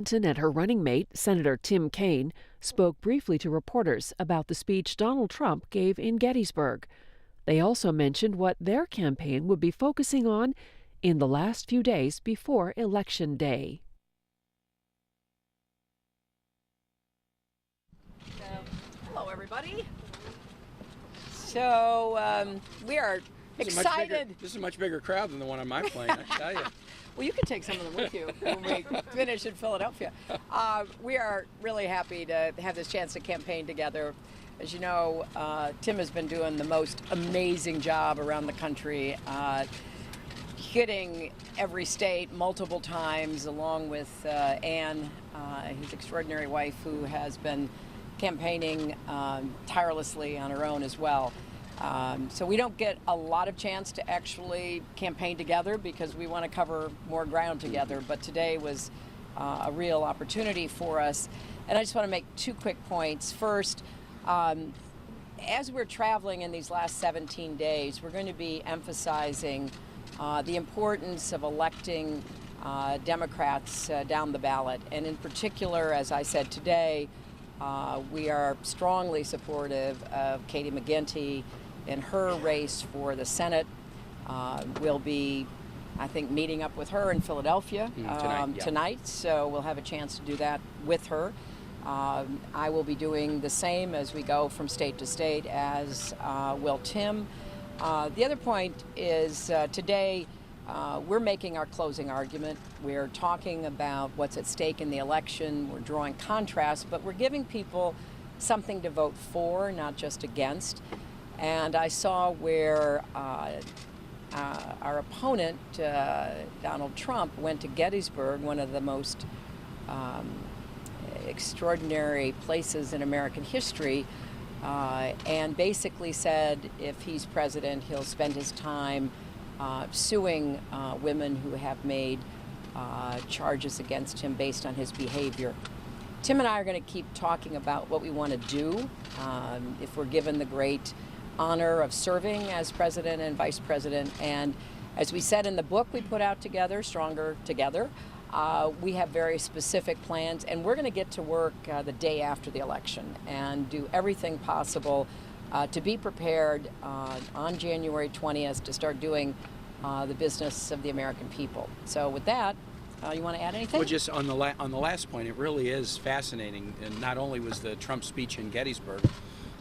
Clinton and her running mate, Senator Tim Kaine, spoke briefly to reporters about the speech Donald Trump gave in Gettysburg. They also mentioned what their campaign would be focusing on in the last few days before Election Day. Hello, everybody. So we are excited. This is a much bigger crowd than the one on my plane, I tell you. Well, you can take some of them with you when we finish in Philadelphia. We are really happy to have this chance to campaign together. As you know, Tim has been doing the most amazing job around the country, hitting every state multiple times, along with Ann, his extraordinary wife, who has been campaigning tirelessly on her own as well. So we don't get a lot of chance to actually campaign together because we want to cover more ground together, but today was a real opportunity for us. And I just want to make two quick points. First, as we're traveling in these last 17 days, we're going to be emphasizing the importance of electing Democrats down the ballot. And in particular, as I said today, we are strongly supportive of Katie McGinty in her race for the Senate. We'll be, I think, meeting up with her in Philadelphia tonight, so we'll have a chance to do that with her. I will be doing the same as we go from state to state, as will Tim. The other point is today we're making our closing argument. We're talking about what's at stake in the election. We're drawing contrasts, but we're giving people something to vote for, not just against. And I saw where our opponent, Donald Trump, went to Gettysburg, one of the most extraordinary places in American history, and basically said if he's president, he'll spend his time suing women who have made charges against him based on his behavior. Tim and I are going to keep talking about what we want to do if we're given the great honor of serving as president and vice president. And as we said in the book we put out together, Stronger Together, we have very specific plans, and we're going to get to work the day after the election and do everything possible to be prepared on January 20th to start doing the business of the American people. So with that, you want to add anything? Well, just on the last point, it really is fascinating. And not only was the Trump speech in Gettysburg,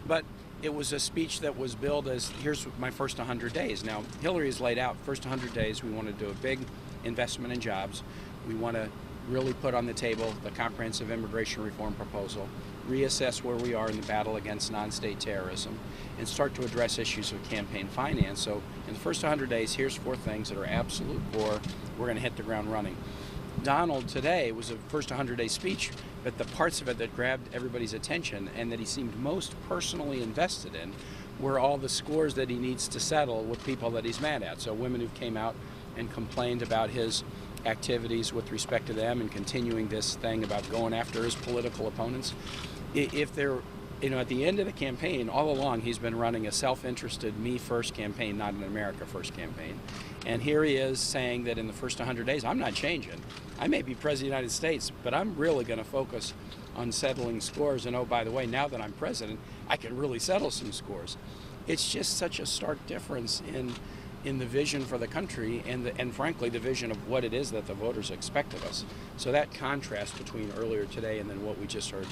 but it was a speech that was billed as, here's my first 100 days. Now, Hillary has laid out, first 100 days, we want to do a big investment in jobs. We want to really put on the table the comprehensive immigration reform proposal, reassess where we are in the battle against non-state terrorism, and start to address issues of campaign finance. So in the first 100 days, here's 4 things that are absolute core. We're going to hit the ground running. Donald today was a first 100-day speech, but the parts of it that grabbed everybody's attention and that he seemed most personally invested in were all the scores that he needs to settle with people that he's mad at. So women who came out and complained about his activities with respect to them and continuing this thing about going after his political opponents. If they're, at the end of the campaign, all along he's been running a self-interested me first campaign, not an America first campaign. And here he is saying that in the first 100 days, I'm not changing. I may be president of the United States, but I'm really going to focus on settling scores. And oh, by the way, now that I'm president, I can really settle some scores. It's just such a stark difference in the vision for the country and frankly the vision of what it is that the voters expect of us. So that contrast between earlier today and then what we just heard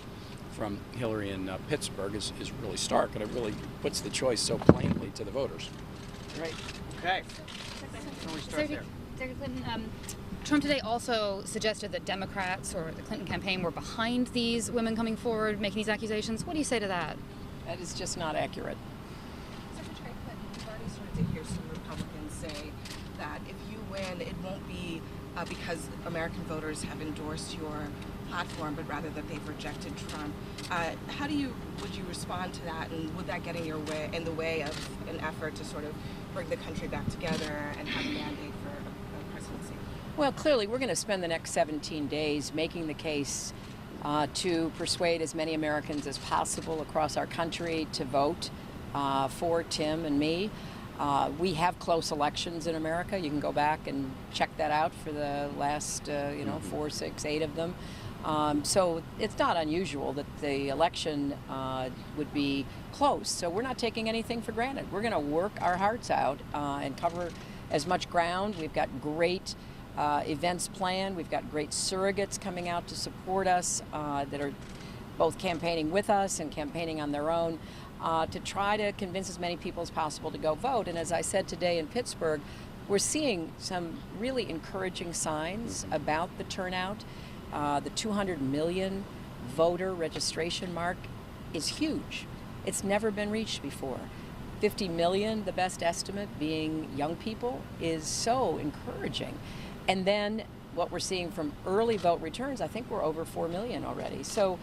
from Hillary in Pittsburgh is really stark, and it really puts the choice so plainly to the voters. Right. Okay. So we start there. Secretary Clinton, Trump today also suggested that Democrats or the Clinton campaign were behind these women coming forward, making these accusations. What do you say to that? That is just not accurate. Secretary Clinton, we've already started to hear some Republicans say that if you win, it won't be because American voters have endorsed your platform, but rather that they've rejected Trump. Would you respond to that, and would that get in the way of an effort to sort of bring the country back together and have a mandate for a presidency? Well, clearly we're going to spend the next 17 days making the case to persuade as many Americans as possible across our country to vote for Tim and me. We have close elections in America. You can go back and check that out for the last, 4, 6, 8 of them. So it's not unusual that the election would be close. So we're not taking anything for granted. We're going to work our hearts out and cover as much ground. We've got great events planned. We've got great surrogates coming out to support us that are both campaigning with us and campaigning on their own to try to convince as many people as possible to go vote. And as I said today in Pittsburgh, we're seeing some really encouraging signs about the turnout. The 200 million voter registration mark is huge. It's never been reached before. 50 million, the best estimate, being young people, is so encouraging. And then what we're seeing from early vote returns, I think we're over 4 million already. So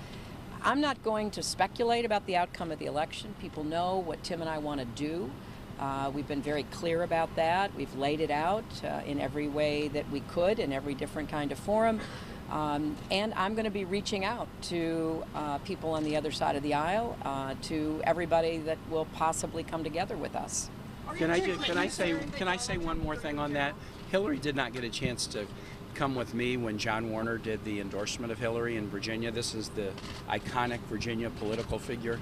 I'm not going to speculate about the outcome of the election. People know what Tim and I want to do. We've been very clear about that. We've laid it out in every way that we could, in every different kind of forum. And I'm going to be reaching out to people on the other side of the aisle, to everybody that will possibly come together with us. Can I say one more thing on that? Hillary did not get a chance to come with me when John Warner did the endorsement of Hillary in Virginia. This is the iconic Virginia political figure,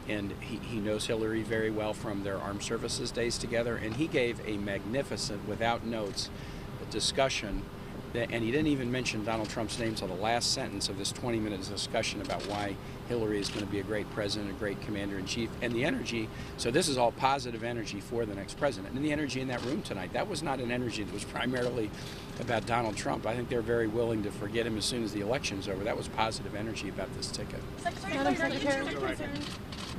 and he knows Hillary very well from their armed services days together, and he gave a magnificent, without notes, discussion. And he didn't even mention Donald Trump's name until the last sentence of this 20-minute discussion about why Hillary is going to be a great president, a great commander-in-chief, and the energy. So this is all positive energy for the next president. And the energy in that room tonight, that was not an energy that was primarily about Donald Trump. I think they're very willing to forget him as soon as the election's over. That was positive energy about this ticket. Madam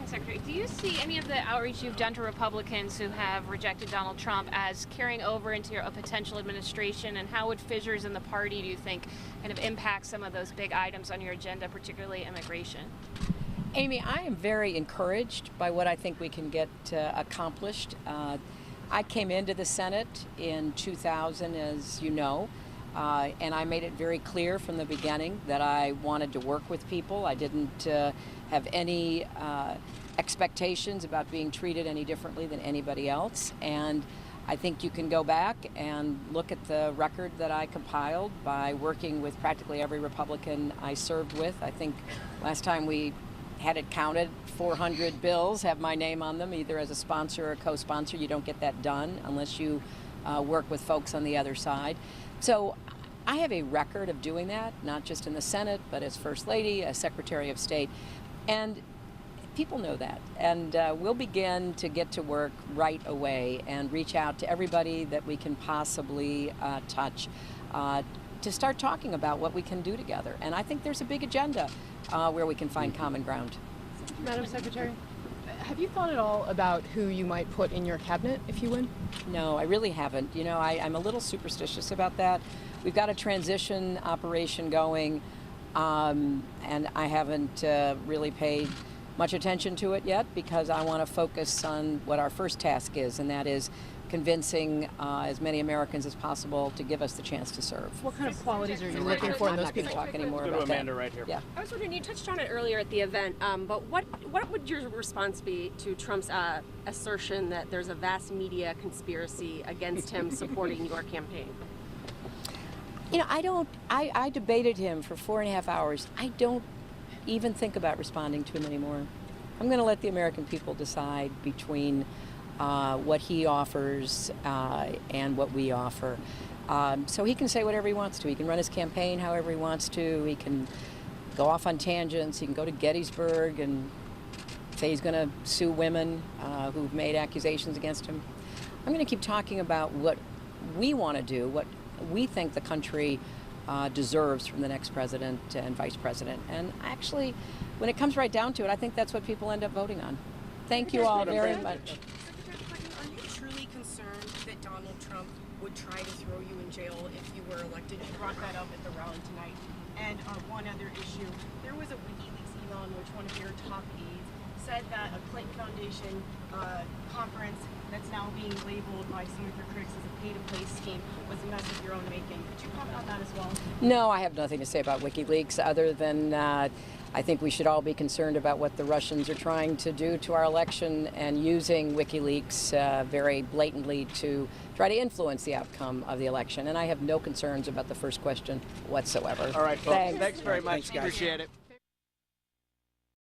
Secretary, do you see any of the outreach you've done to Republicans who have rejected Donald Trump as carrying over into a potential administration, and how would fissures in the party, do you think, kind of impact some of those big items on your agenda, particularly immigration? Amy, I am very encouraged by what I think we can get accomplished. I came into the Senate in 2000, as you know, and I made it very clear from the beginning that I wanted to work with people. I didn't have any expectations about being treated any differently than anybody else. And I think you can go back and look at the record that I compiled by working with practically every Republican I served with. I think last time we had it counted, 400 bills have my name on them, either as a sponsor or a co-sponsor. You don't get that done unless you work with folks on the other side. So I have a record of doing that, not just in the Senate, but as First Lady, as Secretary of State. And people know that. And we'll begin to get to work right away and reach out to everybody that we can possibly touch to start talking about what we can do together. And I think there's a big agenda where we can find common ground. Madam Secretary, have you thought at all about who you might put in your cabinet if you win? No, I really haven't. You know, I'm a little superstitious about that. We've got a transition operation going, and I haven't really paid much attention to it yet because I want to focus on what our first task is, and that is convincing as many Americans as possible to give us the chance to serve. What kind of qualities are you looking for in I'm those not going to people? talk anymore Go to about Amanda that. right here. Yeah. I was wondering, you touched on it earlier at the event, but what would your response be to Trump's assertion that there's a vast media conspiracy against him supporting your campaign? You know, I debated him for 4.5 hours. I don't even think about responding to him anymore. I'm going to let the American people decide between what he offers and what we offer. So he can say whatever he wants to. He can run his campaign however he wants to. He can go off on tangents. He can go to Gettysburg and say he's going to sue women who've made accusations against him. I'm going to keep talking about what we want to do, what we think the country deserves from the next president and vice president. And actually, when it comes right down to it, I think that's what people end up voting on. Thank you all very much. Secretary Clinton, are you truly concerned that Donald Trump would try to throw you in jail if you were elected? You brought that up at the rally tonight. And one other issue, there was a WikiLeaks email in which one of your top aides said that a Clinton Foundation conference that's now being labeled by some of your critics as a pay-to-play scheme was a mess of your own making. Could you comment on that as well? No, I have nothing to say about WikiLeaks other than I think we should all be concerned about what the Russians are trying to do to our election and using WikiLeaks very blatantly to try to influence the outcome of the election. And I have no concerns about the first question whatsoever. All right, folks. Thanks. Thanks very much. Thanks, guys. Appreciate it.